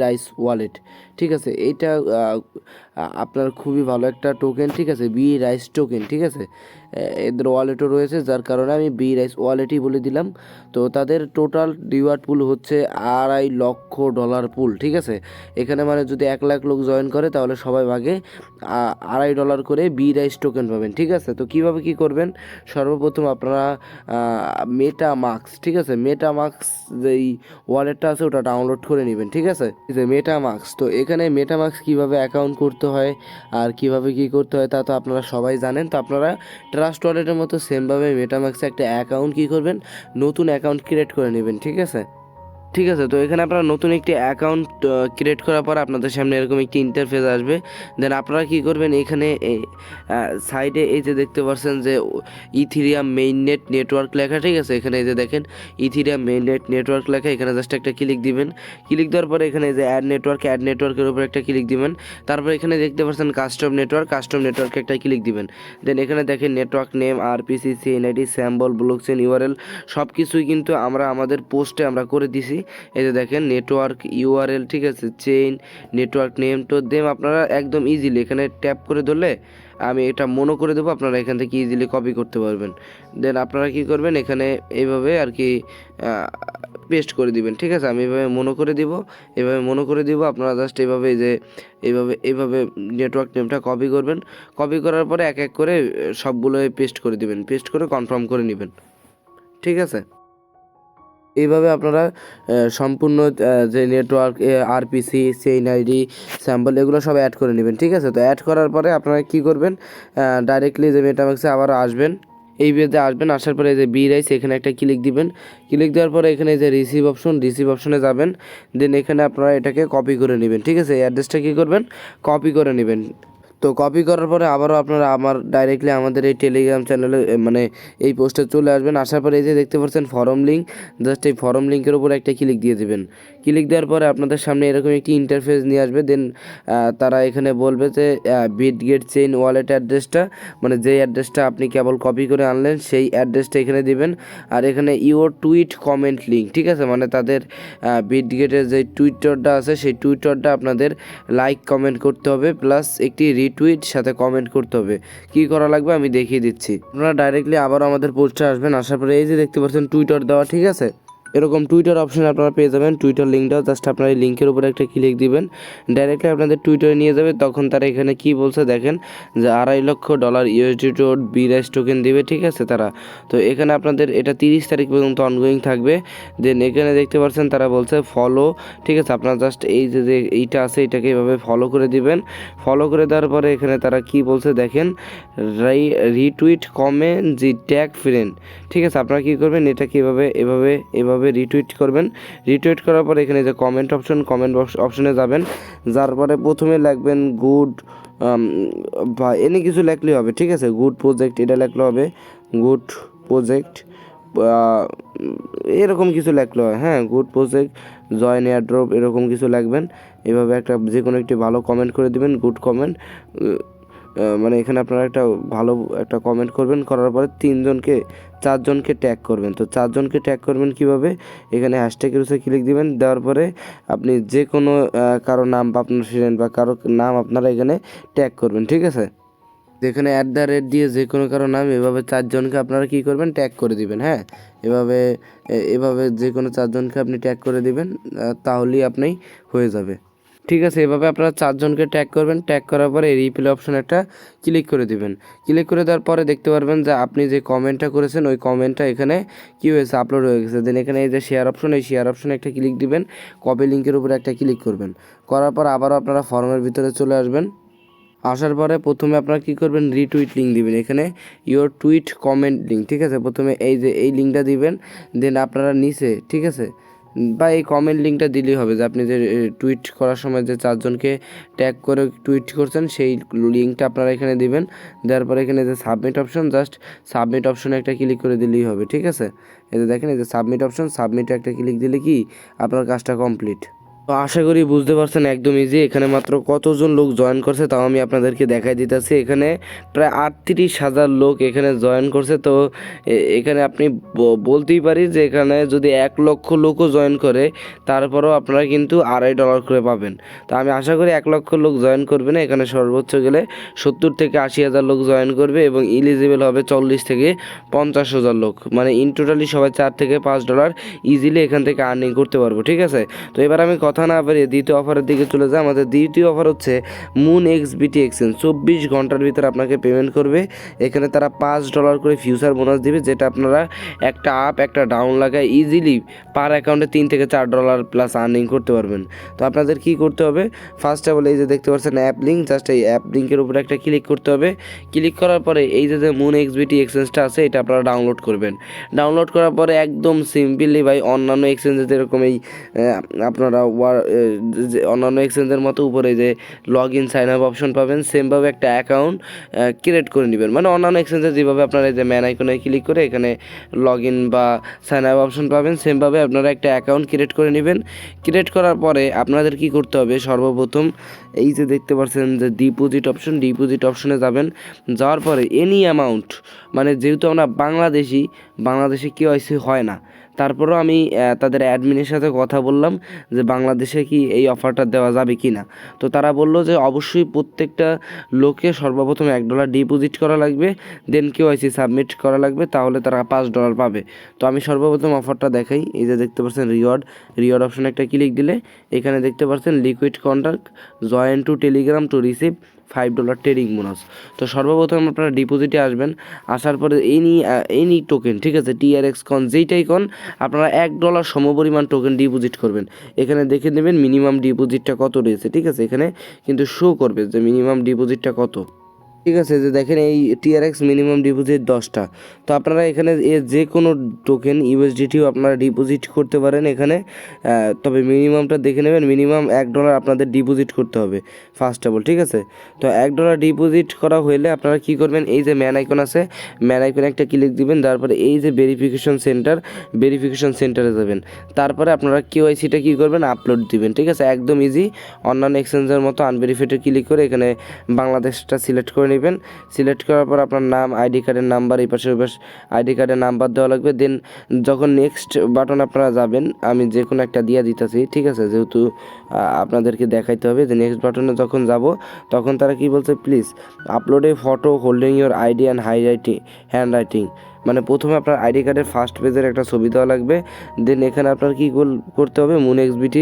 Rice wallet, ঠিক আছে। এইটা আপনার খুবই ভালো একটা টোকেন, ঠিক আছে, বি রাইস টোকেন, ঠিক আছে। এদের ওয়ালেটও রয়েছে, যার কারণে আমি বি রাইস ওয়ালেটই বলে দিলাম। তো তাদের টোটাল রিওয়ার্ড পুল হচ্ছে $2.5 লাখ পুল, ঠিক আছে। এখানে মানে যদি 1 লাখ লোক জয়েন করে তাহলে সবাই ভাগে $2.5 করে বি রাইস টোকেন পাবেন, ঠিক আছে। তো কীভাবে কী করবেন, সর্বপ্রথম আপনারা মেটা মার্কস, ঠিক আছে, মেটা মার্কস যেই ওয়ালেটটা আছে ওটা ডাউনলোড করে নেবেন, ঠিক আছে। যে মেটা মার্কস, তো এখানে মেটা মার্কস কীভাবে অ্যাকাউন্ট করতে হয় আর কীভাবে কী করতে হয় তা তো আপনারা সবাই জানেন। তো আপনারা ট্রাস্ট ওয়ালেটের মতো সেমভাবে মেটা মার্কসে একটা অ্যাকাউন্ট কী করবেন, নতুন অ্যাকাউন্ট ক্রিয়েট করে নেবেন, ঠিক আছে। ঠিক আছে, তো এখানে আপনারা নতুন একটি অ্যাকাউন্ট ক্রিয়েট করার পর আপনাদের সামনে এরকম একটি ইন্টারফেস আসবে। দেন আপনারা কী করবেন, এখানে সাইডে এই যে দেখতে পাচ্ছেন যে ইথিরিয়াম মেইননেট নেটওয়ার্ক লেখা, ঠিক আছে। এখানে এই যে দেখেন ইথিরিয়াম মেইননেট নেটওয়ার্ক লেখা, এখানে জাস্ট একটা ক্লিক দিবেন। ক্লিক দেওয়ার পরে এখানে যে অ্যাড নেটওয়ার্কের উপর একটা ক্লিক দিবেন। তারপর এখানে দেখতে পাচ্ছেন কাস্টম নেটওয়ার্কে একটা ক্লিক দিবেন। দেন এখানে দেখেন network name, RPC, CNID, symbol, blockchain, URL সব কিছুই কিন্তু আমরা আমাদের পোস্টে আমরা করে দিছি। এই যে দেখেন নেটওয়ার্ক ইউআরএল, ঠিক আছে, চেইন, নেটওয়ার্ক নেম। তো দেম আপনারা একদম ইজিলি এখানে ট্যাপ করে ধরলে আমি এটা মনে করে দেবো, আপনারা এখান থেকে ইজিলি কপি করতে পারবেন। দেন আপনারা কি করবেন, এখানে এইভাবে আর কি পেস্ট করে দিবেন, ঠিক আছে। আমি এভাবে মনে করে দিব, আপনারা জাস্ট এইভাবে যে এইভাবে নেটওয়ার্ক নেমটা কপি করবেন। কপি করার পরে এক এক করে সবগুলো পেস্ট করে দিবেন, পেস্ট করে কনফার্ম করে নেবেন, ঠিক আছে। এইভাবে আপনারা সম্পূর্ণ যে network, RPC, chain ID, sample এগুলো সব অ্যাড করে নেবেন, ঠিক আছে। তো অ্যাড করার পরে আপনারা কী করবেন, ডাইরেক্টলি যে মেটামাক্সে আবার আসবেন, এই পেজে আসবেন। আসার পরে এই যে বি রাইস এখানে একটা ক্লিক দিবেন। ক্লিক দেওয়ার পরে এখানে যে রিসিভ অপশনে যাবেন। দেন এখানে আপনারা এটাকে কপি করে নেবেন, ঠিক আছে। এই অ্যাড্রেসটা কী করবেন, কপি করে নেবেন। তো কপি করার পরে আবারও আপনারা ডাইরেক্টলি আমাদের এই টেলিগ্রাম চ্যানেলে মানে এই পোস্টে চলে আসবেন। আসার পরে এই যে দেখতে পাচ্ছেন ফরম লিঙ্ক, জাস্ট এই ফরম লিঙ্কের উপর একটা ক্লিক দিয়ে দেবেন। ক্লিক দেওয়ার পরে আপনাদের সামনে এরকম একটি ইন্টারফেস নিয়ে আসবে। দেন তারা এখানে বলবে যে বিটগেট চেইন ওয়ালেট অ্যাড্রেসটা, মানে যেই অ্যাড্রেসটা আপনি কেবল কপি করে আনলেন সেই অ্যাড্রেসটা এখানে দিবেন। আর এখানে ইউর টুইট কমেন্ট লিঙ্ক, ঠিক আছে, মানে তাদের বিটগেটের যে টুইটারটা আছে সেই টুইটারটা আপনাদের লাইক কমেন্ট করতে হবে, প্লাস একটি রিটুইট সাথে কমেন্ট করতে হবে। কি করা লাগবে আমি দেখিয়ে দিচ্ছি। আপনারা ডাইরেক্টলি আবারও আমাদের পোস্টে আসবেন। আসার পরে এই যে দেখতে পাচ্ছেন টুইটার দেওয়া, ঠিক আছে, এরকম টুইটার অপশন আপনারা পেয়ে যাবেন। টুইটার লিঙ্কটাও জাস্ট আপনারা এই লিঙ্কের উপরে একটা ক্লিক দিবেন, ডাইরেক্টলি আপনাদের টুইটারে নিয়ে যাবে। তখন তারা এখানে কি বলছে দেখেন যে $2.5 USD বি রাইস টোকেন দিবে, ঠিক আছে তারা। তো এখানে আপনাদের এটা 30 তারিখ পর্যন্ত অনগোয়িং থাকবে। দেন এখানে দেখতে পাচ্ছেন তারা বলছে ফলো, ঠিক আছে। আপনারা জাস্ট এই যে এইটা আছে এটাকে এভাবে ফলো করে দিবেন। ফলো করে দেওয়ার পরে এখানে তারা কি বলছে দেখেন, রিটুইট কমেন্ট জি ট্যাগ ফ্রেন্ড, ঠিক আছে। আপনারা কী করবেন, এটাকে এভাবে রিটুইট করবেন। রিটুইট করার পরে এখানে যে কমেন্ট অপশনে যাবেন। যার পরে প্রথমে লিখবেন গুড বা এনি কিছু লেখলেই হবে, ঠিক আছে। গুড প্রজেক্ট এটা লেখলে হবে, গুড প্রজেক্ট এরকম কিছু লেখলে হয়, হ্যাঁ, গুড প্রজেক্ট জয়েন এয়ারড্রপ এরকম কিছু লিখবেন। এভাবে একটা যে কোনো একটি ভালো কমেন্ট করে দিবেন, গুড কমেন্ট, মানে এখানে আপনারা একটা ভালো একটা কমেন্ট করবেন। করার পরে 4জনকে ট্যাগ করবেন। তো 4জনকে ট্যাগ করবেন কীভাবে, এখানে হ্যাশট্যাগের উপরে ক্লিক দিবেন। দেওয়ার পরে আপনি যে কোনো কারো নাম বা আপনার ফ্রেন্ড বা কারো নাম আপনারা এখানে ট্যাগ করবেন, ঠিক আছে। যেখানে @ দিয়ে যে কোনো কারো নাম এভাবে 4জনকে আপনারা কী করবেন, ট্যাগ করে দিবেন, হ্যাঁ। এভাবে যে কোনো 4জনকে আপনি ট্যাগ করে দিবেন, তাহলেই আপনি হয়ে যাবে, ঠিক আছে। এভাবে আপনারা 4জনকে ট্যাগ করবেন। ট্যাগ করার পরে রিপ্লাই অপশন একটা ক্লিক করে দিবেন। ক্লিক করে দেওয়ার পরে দেখতে পারবেন যে আপনি যে কমেন্টটা করেছেন ওই কমেন্টটা এখানে কী হয়েছে, আপলোড হয়ে গেছে। দেন এখানে এই যে শেয়ার অপশন, এই শেয়ার অপশনে একটা ক্লিক দিবেন, কপি লিঙ্কের উপরে একটা ক্লিক করবেন। করার পর আবারও আপনারা ফর্মের ভিতরে চলে আসবেন। আসার পরে প্রথমে আপনারা কী করবেন, রিটুইট লিঙ্ক দিবেন, এখানে ইওর টুইট কমেন্ট লিঙ্ক, ঠিক আছে। প্রথমে এই লিঙ্কটা দিবেন। দেন আপনারা নিচে, ঠিক আছে, বা এই কমেন্ট লিঙ্কটা দিলেই হবে যে আপনি যে টুইট করার সময় যে 4জনকে ট্যাগ করে টুইট করছেন সেই লিঙ্কটা আপনারা এখানে দিবেন। দেওয়ার পরে এখানে যে সাবমিট অপশন, জাস্ট সাবমিট অপশনে একটা ক্লিক করে দিলেই হবে, ঠিক আছে। এই যে দেখেন এই যে সাবমিটে একটা ক্লিক দিলে কি আপনার কাজটা কমপ্লিট। তো আশা করি বুঝতে পারছেন একদম ইজি। এখানে মাত্র কতজন লোক জয়েন করছে তাও আমি আপনাদেরকে দেখাই দিতেছি। এখানে প্রায় 38,000 লোক এখানে জয়েন করছে। তো এখানে আপনি বলতেই পারি যে এখানে যদি 1 লক্ষ লোকও জয়েন করে তারপরেও আপনারা কিন্তু $2.5 করে পাবেন। তো আমি আশা করি 1 লক্ষ লোক জয়েন করবে না, এখানে সর্বোচ্চ গেলে 70 থেকে 80,000 লোক জয়েন করবে এবং ইলিজিবল হবে 40 থেকে 50,000 লোক। মানে ইন টোটালি সবাই $4 থেকে $5 ইজিলি এখান থেকে আর্নিং করতে পারবো, ঠিক আছে। তো এবার আমি কথা না বাড়িয়ে দ্বিতীয় অফারের দিকে চলে যাই। আমাদের দ্বিতীয় অফার হচ্ছে Moonxbt এক্সচেঞ্জ। 24 ঘন্টার ভিতরে আপনাকে পেমেন্ট করবে। এখানে তারা $5 করে ফিউচার বোনাস দিবে, যেটা আপনারা একটা আপ একটা ডাউন লাগায় ইজিলি পার অ্যাকাউন্টে $3 থেকে $4 প্লাস আর্নিং করতে পারবেন। তো আপনাদের কি করতে হবে, ফার্স্ট অফ অল এই যে দেখতে পাচ্ছেন অ্যাপ লিঙ্ক, জাস্ট এই অ্যাপ লিঙ্কের উপরে একটা ক্লিক করতে হবে। ক্লিক করার পরে এই যে Moonxbt এক্সচেঞ্জটা আছে এটা আপনারা ডাউনলোড করবেন। ডাউনলোড করার পরে একদম সিম্পলি ভাই অন্যান্য এক্সচেঞ্জে যেরকম এই আপনারা অন্যান্য এক্সচেঞ্জের মতো উপরে যে log in sign up option পাবেন, সেমভাবে একটা অ্যাকাউন্ট ক্রিয়েট করে নেবেন। মানে অন্যান্য এক্সচেঞ্জে যেভাবে আপনারা এই যে ম্যান আইকনে ক্লিক করে এখানে লগ ইন বা সাইন আপ অপশন পাবেন, সেমভাবে আপনারা একটা অ্যাকাউন্ট ক্রিয়েট করে নেবেন। ক্রিয়েট করার পরে আপনাদের কি করতে হবে, সর্বপ্রথম এই যে দেখতে পাচ্ছেন যে ডিপোজিট অপশনে যাবেন। যাওয়ার পরে এনি অ্যামাউন্ট, মানে যেহেতু আমরা বাংলাদেশে কেওয়াইসি হয় না, তারপরেও আমি তাদের অ্যাডমিনের সাথে কথা বললাম যে বাংলাদেশে কি এই অফারটা দেওয়া যাবে কি না। তো তারা বললো যে অবশ্যই প্রত্যেকটা লোকে সর্বপ্রথম $1 ডিপোজিট করা লাগবে, দেন কেওয়াইসি সাবমিট করা লাগবে, তাহলে তারা $5 পাবে। তো আমি সর্বপ্রথম অফারটা দেখাই। এই যে দেখতে পাচ্ছেন রিওয়ার্ড অপশনে একটা ক্লিক দিলে এখানে দেখতে পাচ্ছেন liquid contract join two Telegram to receive $5 trading bonus. তো সর্বপ্রথম আপনারা ডিপোজিটে আসবেন। আসার পরে এনি টোকেন, ঠিক আছে, TRX কন যেইটাই কন আপনারা $1 সমপরিমাণ টোকেন ডিপোজিট করবেন। এখানে দেখে নেবেন মিনিমাম ডিপোজিটটা কত রয়েছে, ঠিক আছে। এখানে কিন্তু শো করবে যে মিনিমাম ডিপোজিটটা কত, ঠিক আছে। যে দেখেন এই TRX মিনিমাম ডিপোজিট 10টা। তো আপনারা এখানে যে কোনো টোকেন USDTও আপনারা ডিপোজিট করতে পারেন এখানে, তবে মিনিমামটা দেখে নেবেন। মিনিমাম $1 আপনাদের ডিপোজিট করতে হবে ফার্স্ট অফ অল, ঠিক আছে। তো $1 ডিপোজিট করা হলে আপনারা কি করবেন, এই যে ম্যান আইকন আছে, ম্যান আইকনে একটা ক্লিক দিবেন। তারপরে এই যে ভেরিফিকেশন সেন্টারে যাবেন। তারপরে আপনারা KYCটা কী করবেন, আপলোড দিবেন, ঠিক আছে। একদম ইজি, অন্যান্য এক্সচেঞ্জের মতো আনভেরিফাইডে ক্লিক করে এখানে বাংলাদেশটা সিলেক্ট করে নেবেন। সিলেক্ট করার পর আপনার নাম, আইডি কার্ডের নাম্বার, এই পাশে আইডি কার্ডের নাম্বার দেওয়া লাগবে। দেন যখন নেক্সট বাটন আপনারা যাবেন, আমি যে কোনো একটা দিয়ে দিতেছি, ঠিক আছে, যেহেতু আপনাদেরকে দেখাইতে হবে। যে নেক্সট বাটনে যখন যাব তখন তারা কি বলছে, please upload A photo holding your ID and hand writing. মানে প্রথমে আপনার আইডি কার্ডের ফার্স্ট পেজের একটা ছবি দেওয়া লাগবে। দেন এখানে আপনার কী করতে হবে, Moonxbt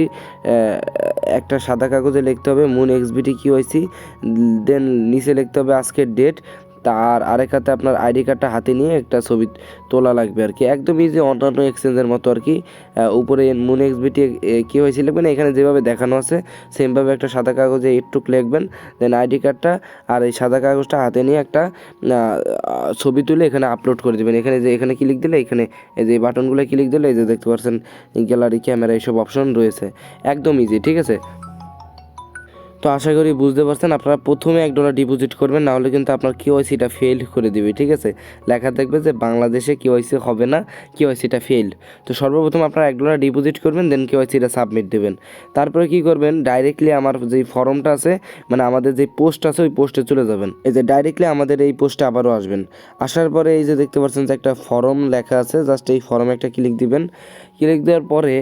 একটা সাদা কাগজে লিখতে হবে Moonxbt KYC। দেন নিচে লিখতে হবে আজকের ডেট। তার আরেক হাতে আপনার আইডি কার্ডটা হাতে নিয়ে একটা ছবি তোলা লাগবে আর কি। একদম ইজি, অন্যান্য এক্সচেঞ্জের মতো আর কি। উপরে Moonxbt KYC লিখবেন, এখানে যেভাবে দেখানো আছে সেমভাবে একটা সাদা কাগজে একটু লিখবেন। দেন আইডি কার্ডটা আর এই সাদা কাগজটা হাতে নিয়ে একটা ছবি তুলে এখানে আপলোড করে দেবেন। এখানে ক্লিক দিলে এখানে এই যে বাটনগুলো ক্লিক দিলে এই যে দেখতে পাচ্ছেন গ্যালারি, ক্যামেরা, এইসব অপশন রয়েছে। একদম ইজি, ঠিক আছে। তো আশা করি বুঝতে পারছেন। আপনারা প্রথমে $1 ডিপোজিট করবেন, নাহলে কিন্তু আপনার KYCটা ফেল করে দেবে, ঠিক আছে। লেখা থাকবে যে বাংলাদেশে KYC হবে না, KYCটা ফেইল্ড। তো সর্বপ্রথম আপনারা $1 ডিপোজিট করবেন, দেন KYCটা সাবমিট দেবেন। তারপরে কি করবেন, ডাইরেক্টলি আমার যেই ফর্মটা আছে, মানে আমাদের যে পোস্ট আছে ওই পোস্টে চলে যাবেন। এই যে ডাইরেক্টলি আমাদের এই পোস্টে আবারও আসবেন। আসার পরে এই যে দেখতে পাচ্ছেন যে একটা ফর্ম লেখা আছে, জাস্ট এই ফর্মে একটা ক্লিক দিবেন। ক্লিক দেওয়ার পরে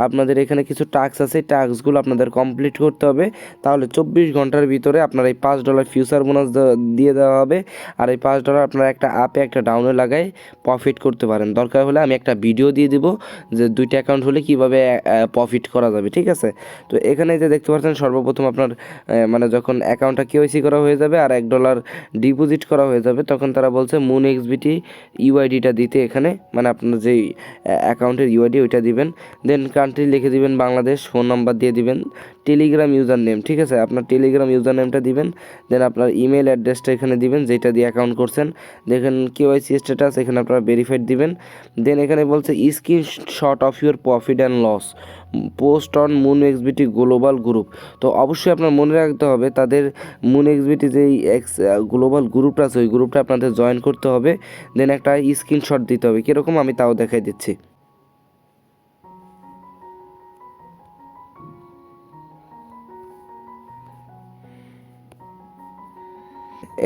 আপনাদের এখানে কিছু টাস্ক আছে, টাস্কগুলো আপনাদের কমপ্লিট করতে হবে। তাহলে 24 ঘন্টার ভিতরে আপনার এই $5 ফিউচার বোনাস দিয়ে দেওয়া হবে। আর এই $5 আপনারা একটা আপে একটা ডাউনে লাগাই প্রফিট করতে পারেন। দরকার হলে আমি একটা ভিডিও দিয়ে দিব যে 2টা অ্যাকাউন্ট হলে কীভাবে প্রফিট করা যাবে, ঠিক আছে। তো এখানে যে দেখতে পাচ্ছেন সর্বপ্রথম আপনার মানে যখন অ্যাকাউন্টটা KYC করা হয়ে যাবে আর $1 ডিপোজিট করা হয়ে যাবে, তখন তারা বলছে Moonxbt ইউআইডিটা দিতে এখানে, মানে আপনার যেই অ্যাকাউন্টের ইউআইডি ওইটা দিবেন। দেন কান্ট্রি লিখে দিবেন বাংলাদেশ, ফোন নাম্বার দিয়ে দিবেন, টেলিগ্রাম ইউজার নেম, ঠিক আছে, আপনার টেলিগ্রাম ইউজার নেমটা দিবেন। দেন আপনার ইমেল অ্যাড্রেসটা এখানে দিবেন যেটা দিয়ে অ্যাকাউন্ট করছেন। দেখেন KYC স্ট্যাটাস, এখানে আপনারা ভেরিফাইড দিবেন। দেন এখানে বলছে screenshot of your profit and loss post on Moonxbt global group. তো অবশ্যই আপনার মনে রাখতে হবে তাদের Moonxbt যেই গ্লোবাল গ্রুপটা আছে ওই গ্রুপটা আপনাদের জয়েন করতে হবে। দেন একটা স্ক্রিনশট দিতে হবে, কীরকম আমি তাও দেখাই দিচ্ছি।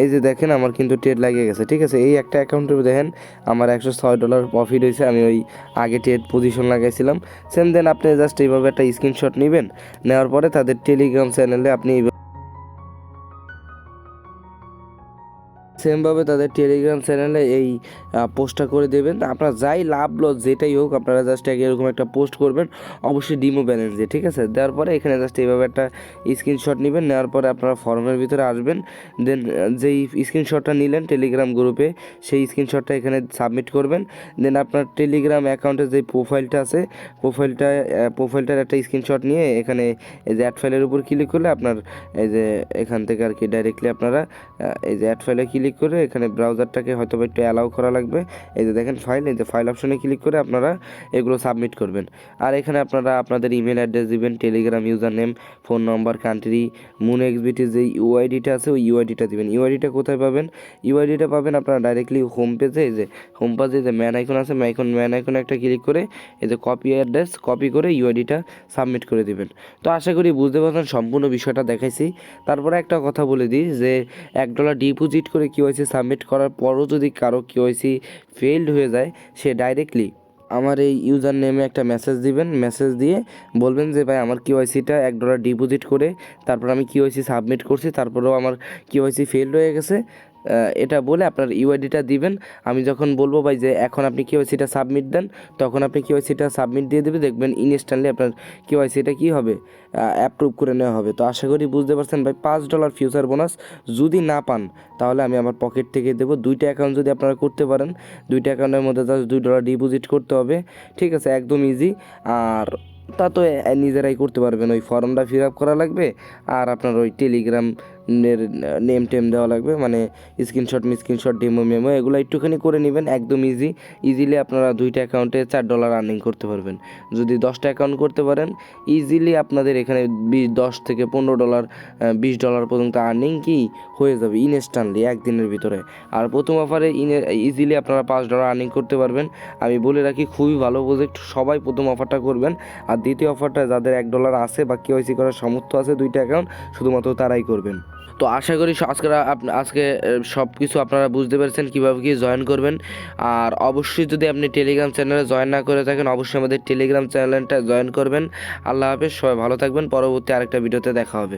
এই যে দেখেন আমার কিন্তু ট্রেড লাগিয়ে গেছে, ঠিক আছে। এই একটা অ্যাকাউন্টের দেখেন আমার $106 প্রফিট হয়েছে, আমি ওই আগে ট্রেড পজিশন লাগাইছিলাম। সেম দেন আপনি জাস্ট এইভাবে একটা স্ক্রিনশট নেবেন, নেওয়ার পরে তাদের টেলিগ্রাম চ্যানেলে আপনি সেমভাবে তাদের টেলিগ্রাম চ্যানেলে এই পোস্টটা করে দেবেন। আপনার যাই লাভ লস যেটাই হোক আপনারা জাস্ট এরকম একটা পোস্ট করবেন, অবশ্যই ডিমো ব্যালেন্স দিয়ে, ঠিক আছে। দেওয়ার পরে এখানে জাস্ট এইভাবে একটা স্ক্রিনশট নেবেন, নেওয়ার পরে আপনারা ফর্মের ভিতরে আসবেন। দেন যেই স্ক্রিনশটটা নিলেন টেলিগ্রাম গ্রুপে সেই স্ক্রিনশটটা এখানে সাবমিট করবেন। দেন আপনার টেলিগ্রাম অ্যাকাউন্টের যে প্রোফাইলটা আছে প্রোফাইলটার একটা স্ক্রিনশট নিয়ে এখানে এই যে অ্যাড ফাইলের উপর ক্লিক করলে আপনার এই যে এখান থেকে আর কি ডাইরেক্টলি আপনারা এই যে অ্যাড ফাইলে ক্লিক করে এখানে ব্রাউজারটাকে হয়তো একটু অ্যালাউ করা লাগবে। এই যে দেখেন ফাইল, এই যে ফাইল অপশনে ক্লিক করে আপনারা এগুলো সাবমিট করবেন। আর এখানে আপনারা আপনাদের ইমেল অ্যাড্রেস দিবেন, Telegram user name, phone number, country, Moonxbt যে ইউআইডিটা আছে ওই ইউআইডিটা দিবেন। ইউআইডিটা কোথায় পাবেন? ইউআইডিটা পাবেন আপনারা ডাইরেক্টলি হোম পেজে, এই যে হোম পেজে যে ম্যান আইকন আছে ম্যান আইকনে একটা ক্লিক করে এই যে কপি অ্যাড্রেস কপি করে ইউআইডিটা সাবমিট করে দিবেন। তো আশা করি বুঝতে পারছেন, সম্পূর্ণ বিষয়টা দেখাইছি। তারপরে একটা কথা বলে দিই যে $1 ডিপোজিট করে কেওয়াইসি সাবমিট করার পরও যদি কারো কেওয়াইসি ফেইলড হয়ে যায়, সে ডাইরেক্টলি আমার এই ইউজার নেমে একটা মেসেজ দিবেন, মেসেজ দিয়ে বলবেন যে ভাই আমার কেওয়াইসিটা $1 ডিপোজিট করে তারপর আমি কেওয়াইসি সাবমিট করছি, তারপরেও আমার কেওয়াইসি ফেইলড হয়ে গেছে। এটা বলে আপনার ইউআইডিটা দিবেন। আমি যখন বলবো ভাই যে এখন আপনি কেওয়াইসিটা সাবমিট দেন, তখন আপনি কেওয়াইসিটা সাবমিট দিয়ে দেবে, দেখবেন ইনস্ট্যান্টলি আপনার কেওয়াইসিটা কী হবে, অ্যাপ্রুভ করে নেওয়া হবে। তো আশা করি বুঝতে পারছেন ভাই। $5 ফিউচার বোনাস যদি না পান তাহলে আমি আমার পকেট থেকে দেবো। 2টা অ্যাকাউন্ট যদি আপনারা করতে পারেন, 2টা অ্যাকাউন্টের মধ্যে জাস্ট $2 ডিপোজিট করতে হবে, ঠিক আছে, একদম ইজি। আর তা তো নিজেরাই করতে পারবেন, ওই ফর্মটা ফিল আপ করা লাগবে আর আপনার ওই টেলিগ্রাম নেম টেম দেওয়া লাগবে, মানে স্ক্রিনশট মেমো এগুলো একটুখানি করে নেবেন, একদম ইজিলি আপনারা 2টা অ্যাকাউন্টে $4 আর্নিং করতে পারবেন। যদি 10টা অ্যাকাউন্ট করতে পারেন ইজিলি আপনাদের এখানে 10 থেকে $15 $20 পর্যন্ত আর্নিং কি হয়ে যাবে ইনস্ট্যান্টলি একদিনের ভিতরে। আর প্রথম অফারে ইজিলি আপনারা $5 আর্নিং করতে পারবেন। আমি বলে রাখি খুবই ভালো প্রজেক্ট, সবাই প্রথম অফারটা করবেন। আর দ্বিতীয় অফারটা যাদের $1 আছে বা কেওয়াইসি করার সামর্থ্য আছে 2টা অ্যাকাউন্ট, শুধুমাত্র তারাই করবেন। তো আশা করি আজকে সব কিছু আপনারা বুঝতে পেরেছেন কীভাবে কি জয়েন করবেন। আর অবশ্যই যদি আপনি টেলিগ্রাম চ্যানেলে জয়েন না করে থাকেন, অবশ্যই আমাদের টেলিগ্রাম চ্যানেলটা জয়েন করবেন। আল্লাহ হাফেজ, সবাই ভালো থাকবেন। পরবর্তী আরেকটা ভিডিওতে দেখা হবে।